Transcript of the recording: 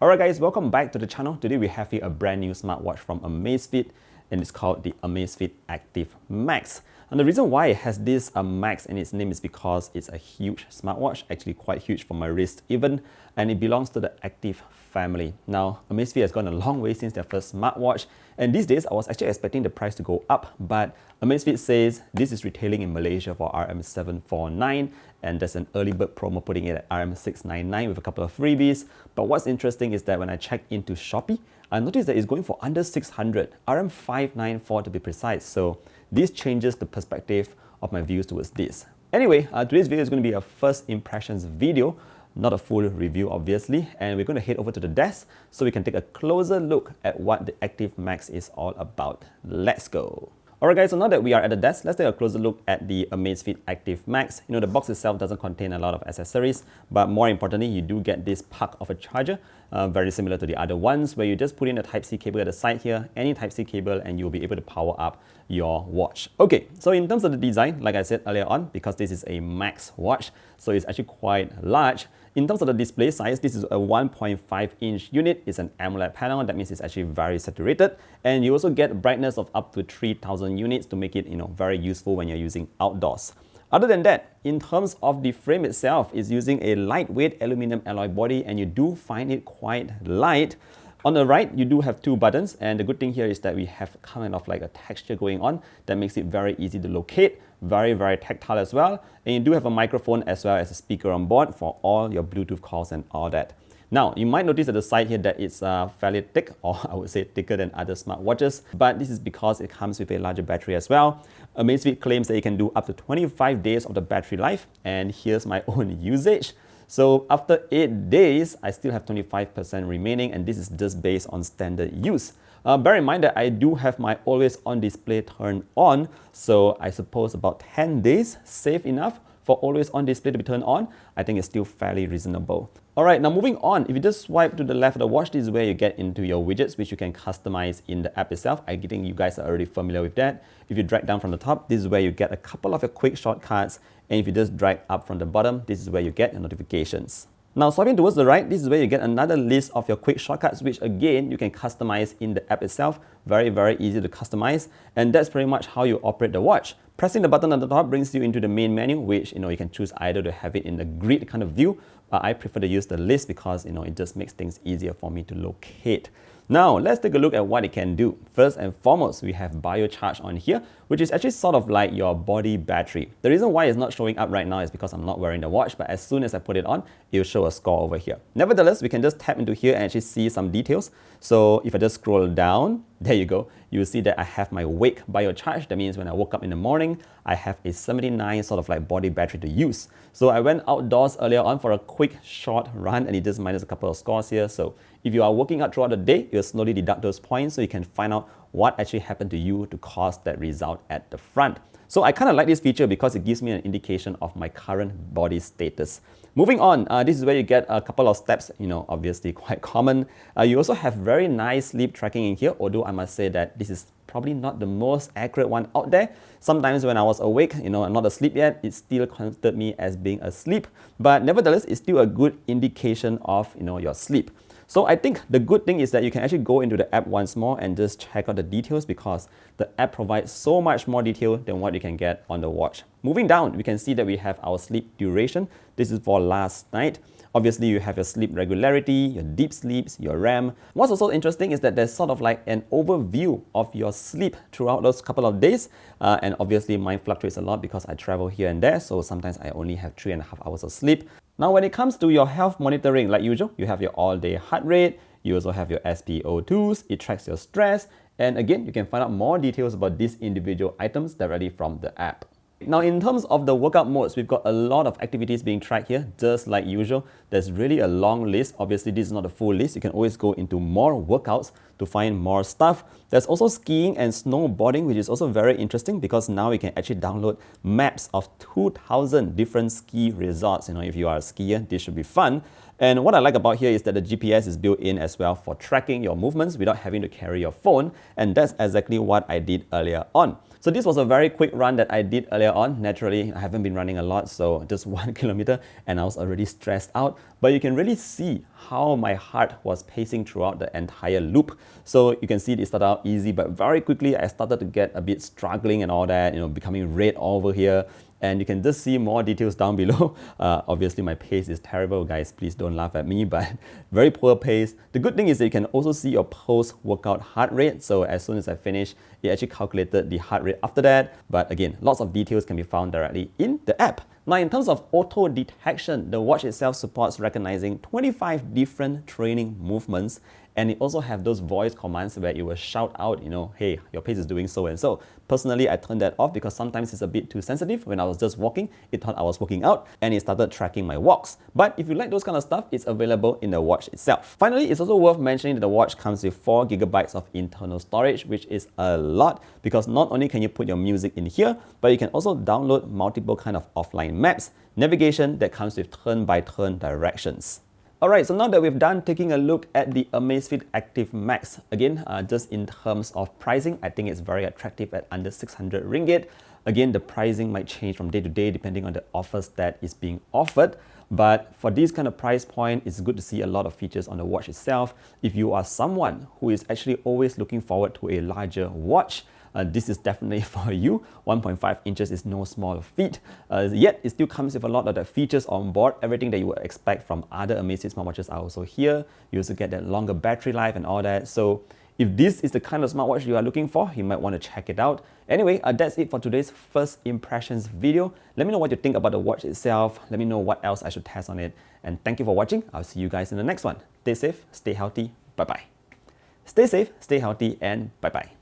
Alright guys, welcome back to the channel. Today we have here a brand new smartwatch from Amazfit and it's called the Amazfit Active Max. And the reason why it has this Max in its name is because it's a huge smartwatch, actually quite huge for my wrist even, and it belongs to the Active family. Now, Amazfit has gone a long way since their first smartwatch, and these days I was actually expecting the price to go up, but Amazfit says this is retailing in Malaysia for RM749, and there's an early bird promo putting it at RM699 with a couple of freebies. But what's interesting is that when I check into Shopee, I noticed that it's going for under 600, RM594 to be precise. So this changes the perspective of my views towards this. Anyway, today's video is going to be a first impressions video, not a full review obviously, and we're going to head over to the desk so we can take a closer look at what the Active Max is all about. Let's go! Alright guys, so now that we are at the desk, let's take a closer look at the Amazfit Active Max. You know, the box itself doesn't contain a lot of accessories, but more importantly, you do get this puck of a charger, very similar to the other ones, where you just put in a Type-C cable at the side here, any Type-C cable, and you'll be able to power up your watch. Okay, so in terms of the design, like I said earlier on, because this is a Max watch, so it's actually quite large. In terms of the display size, this is a 1.5-inch unit. It's an AMOLED panel. That means it's actually very saturated. And you also get brightness of up to 3000 units to make it, very useful when you're using outdoors. Other than that, in terms of the frame itself, it's using a lightweight aluminum alloy body, and you do find it quite light. On the right, you do have two buttons, and the good thing here is that we have kind of like a texture going on that makes it very easy to locate, very tactile as well. And you do have a microphone as well as a speaker on board for all your Bluetooth calls and all that. Now, you might notice at the side here that it's fairly thick, or I would say thicker than other smartwatches, but this is because it comes with a larger battery as well. Amazfit claims that it can do up to 25 days of the battery life, and here's my own usage. So after 8 days, I still have 25% remaining, and this is just based on standard use. Bear in mind that I do have my always on display turned on, so I suppose about 10 days, safe enough for always on display to be turned on. I think it's still fairly reasonable. Alright, now moving on, if you just swipe to the left of the watch, this is where you get into your widgets, which you can customize in the app itself. I think you guys are already familiar with that. If you drag down from the top, this is where you get a couple of your quick shortcuts, and if you just drag up from the bottom, this is where you get your notifications. Now swiping towards the right, this is where you get another list of your quick shortcuts, which again, you can customize in the app itself. Very easy to customize, and that's pretty much how you operate the watch. Pressing the button at the top brings you into the main menu, which you can choose either to have it in the grid kind of view, but I prefer to use the list because it just makes things easier for me to locate. Now, let's take a look at what it can do. First and foremost, we have BioCharge on here, which is actually sort of like your body battery. The reason why it's not showing up right now is because I'm not wearing the watch, but as soon as I put it on, it will show a score over here. Nevertheless, we can just tap into here and actually see some details. So if I just scroll down, there you go, you'll see that I have my wake BioCharge. That means when I woke up in the morning, I have a 79 sort of like body battery to use. So I went outdoors earlier on for a quick short run, and it just minus a couple of scores here. So if you are working out throughout the day, it will slowly deduct those points so you can find out what actually happened to you to cause that result at the front. So I kind of like this feature because it gives me an indication of my current body status. Moving on, this is where you get a couple of steps, obviously quite common. You also have very nice sleep tracking in here, although I must say that this is probably not the most accurate one out there. Sometimes when I was awake, I'm not asleep yet, it still considered me as being asleep. But nevertheless, it's still a good indication of, your sleep. So I think the good thing is that you can actually go into the app once more and just check out the details because the app provides so much more detail than what you can get on the watch. Moving down, we can see that we have our sleep duration. This is for last night. Obviously, you have your sleep regularity, your deep sleeps, your REM. What's also interesting is that there's sort of like an overview of your sleep throughout those couple of days. And obviously, mine fluctuates a lot because I travel here and there. So sometimes I only have 3.5 hours of sleep. Now, when it comes to your health monitoring, like usual, you have your all-day heart rate. You also have your SpO2s. It tracks your stress. And again, you can find out more details about these individual items directly from the app. Now, in terms of the workout modes, we've got a lot of activities being tracked here, just like usual. There's really a long list. Obviously, this is not a full list. You can always go into more workouts to find more stuff. There's also skiing and snowboarding, which is also very interesting because now you can actually download maps of 2,000 different ski resorts. If you are a skier, this should be fun. And what I like about here is that the GPS is built in as well for tracking your movements without having to carry your phone. And that's exactly what I did earlier on. So this was a very quick run that I did earlier on. Naturally, I haven't been running a lot, so just 1 kilometer and I was already stressed out. But you can really see how my heart was pacing throughout the entire loop. So you can see it started out easy, but very quickly I started to get a bit struggling and all that, becoming red over here. And you can just see more details down below. Obviously, my pace is terrible, guys. Please don't laugh at me, but very poor pace. The good thing is that you can also see your post-workout heart rate. So as soon as I finished, it actually calculated the heart rate after that. But again, lots of details can be found directly in the app. Now, in terms of auto detection, the watch itself supports recognizing 25 different training movements. And it also have those voice commands where it will shout out, hey, your pace is doing so and so. Personally, I turned that off because sometimes it's a bit too sensitive. When I was just walking, it thought I was working out and it started tracking my walks. But if you like those kind of stuff, it's available in the watch itself. Finally, it's also worth mentioning that the watch comes with 4 gigabytes of internal storage, which is a lot because not only can you put your music in here, but you can also download multiple kind of offline maps, navigation that comes with turn-by-turn directions. Alright, so now that we've done taking a look at the Amazfit Active Max, again, just in terms of pricing, I think it's very attractive at under 600 ringgit. Again, the pricing might change from day to day depending on the offers that is being offered. But for this kind of price point, it's good to see a lot of features on the watch itself. If you are someone who is actually always looking forward to a larger watch, this is definitely for you. 1.5 inches is no small feat, yet it still comes with a lot of the features on board. Everything that you would expect from other Amazfit smartwatches are also here. You also get that longer battery life and all that. So if this is the kind of smartwatch you are looking for, you might want to check it out. Anyway, that's it for today's first impressions video. Let me know what you think about the watch itself. Let me know what else I should test on it. And thank you for watching. I'll see you guys in the next one. Stay safe, stay healthy. Bye-bye. Stay safe, stay healthy, and bye-bye.